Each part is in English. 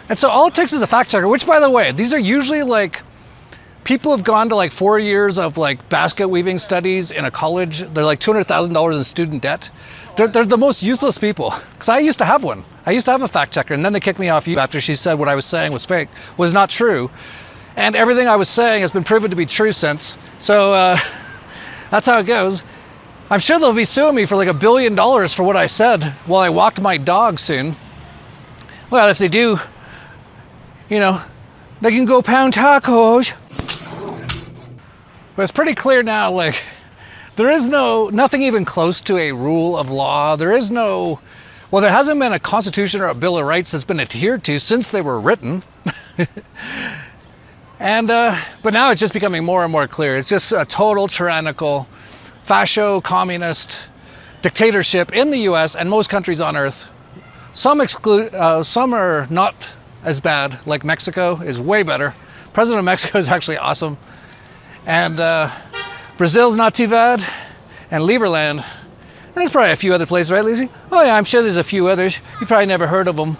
And so all it takes is a fact checker, which, by the way, these are usually like people have gone to like 4 years of like basket weaving studies in a college. They're like $200,000 in student debt. They're the most useless people. Because I used to have one. I used to have a fact checker, and then they kicked me off YouTube after she said what I was saying was fake, was not true. And everything I was saying has been proven to be true since. So that's how it goes. I'm sure they'll be suing me for like $1 billion for what I said while I walked my dog soon. Well, if they do, you know, they can go pound tacos. But it's pretty clear now, like, there is nothing even close to a rule of law. There is no, well, there hasn't been a constitution or a Bill of Rights that's been adhered to since they were written. And, but now it's just becoming more and more clear. It's just a total tyrannical, fascio-communist dictatorship in the US and most countries on earth. Some are not as bad, like Mexico is way better. President of Mexico is actually awesome. And Brazil's not too bad. And Lieberland. And there's probably a few other places, right, Lucy? Oh yeah, I'm sure there's a few others. You probably never heard of them.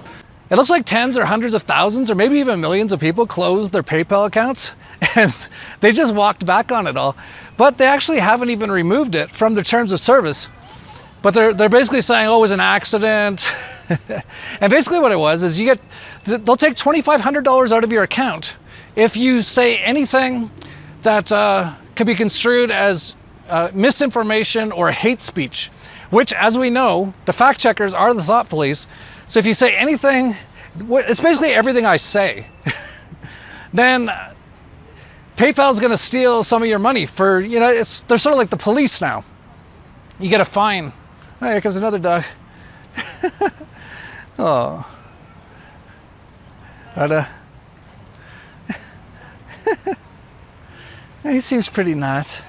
It looks like tens or hundreds of thousands or maybe even millions of people closed their PayPal accounts and they just walked back on it all. But they actually haven't even removed it from their terms of service. But they're basically saying, oh, it was an accident. And basically what it was is they'll take $2,500 out of your account if you say anything that could be construed as misinformation or hate speech, which, as we know, the fact checkers are the thought police. So if you say anything, it's basically everything I say, then PayPal's going to steal some of your money for, you know, they're sort of like the police now. You get a fine. Oh, here comes another dog. Oh. But, he seems pretty nice.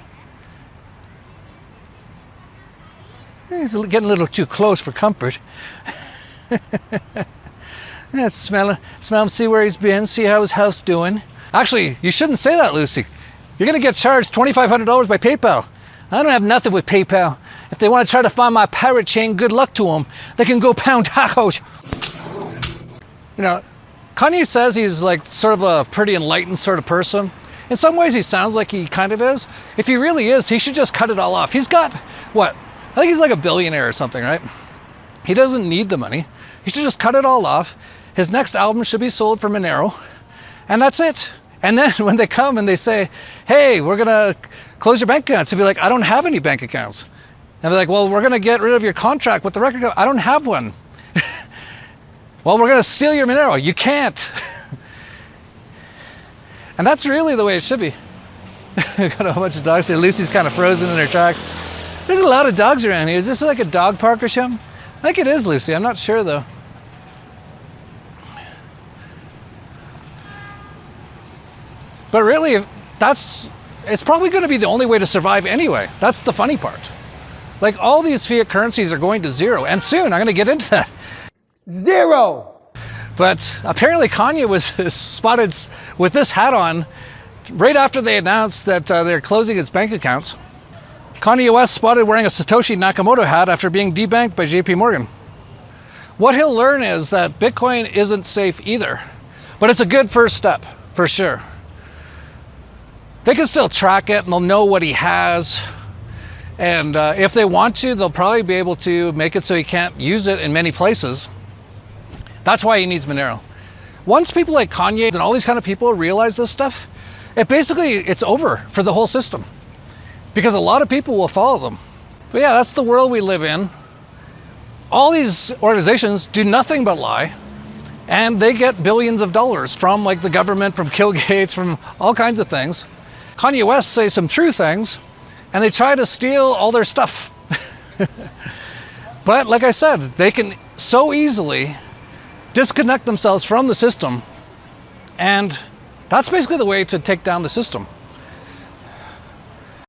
He's getting a little too close for comfort. Let's smell him, see where he's been, see how his house doing. Actually, you shouldn't say that, Lucy. You're gonna get charged $2,500 by PayPal. I don't have nothing with PayPal. If they want to try to find my pirate chain, good luck to them. They can go pound tacos. You know, Kanye says he's like sort of a pretty enlightened sort of person. In some ways, he sounds like he kind of is. If he really is, he should just cut it all off. He's got, what? I think he's like a billionaire or something, right? He doesn't need the money. He should just cut it all off. His next album should be sold for Monero, and that's it. And then when they come and they say, hey, we're gonna close your bank accounts, he'll be like, I don't have any bank accounts. And they're like, well, we're gonna get rid of your contract with the record company. I don't have one. Well, we're gonna steal your Monero. You can't. And that's really the way it should be. Got a whole bunch of dogs here. Lucy's kind of frozen in her tracks. There's a lot of dogs around here. Is this like a dog park or something? I think it is, Lucy. I'm not sure though. But really, it's probably going to be the only way to survive anyway. That's the funny part. Like, all these fiat currencies are going to zero, and soon I'm going to get into that. Zero! But apparently Kanye was spotted with this hat on right after they announced that they're closing its bank accounts. Kanye West spotted wearing a Satoshi Nakamoto hat after being debanked by JP Morgan. What he'll learn is that Bitcoin isn't safe either, but it's a good first step, for sure. They can still track it and they'll know what he has. And if they want to, they'll probably be able to make it so he can't use it in many places. That's why he needs Monero. Once people like Kanye and all these kind of people realize this stuff, it's over for the whole system. Because a lot of people will follow them. But yeah, that's the world we live in. All these organizations do nothing but lie. And they get billions of dollars from like the government, from Bill Gates, from all kinds of things. Kanye West says some true things, and they try to steal all their stuff. But like I said, they can so easily disconnect themselves from the system, and that's basically the way to take down the system.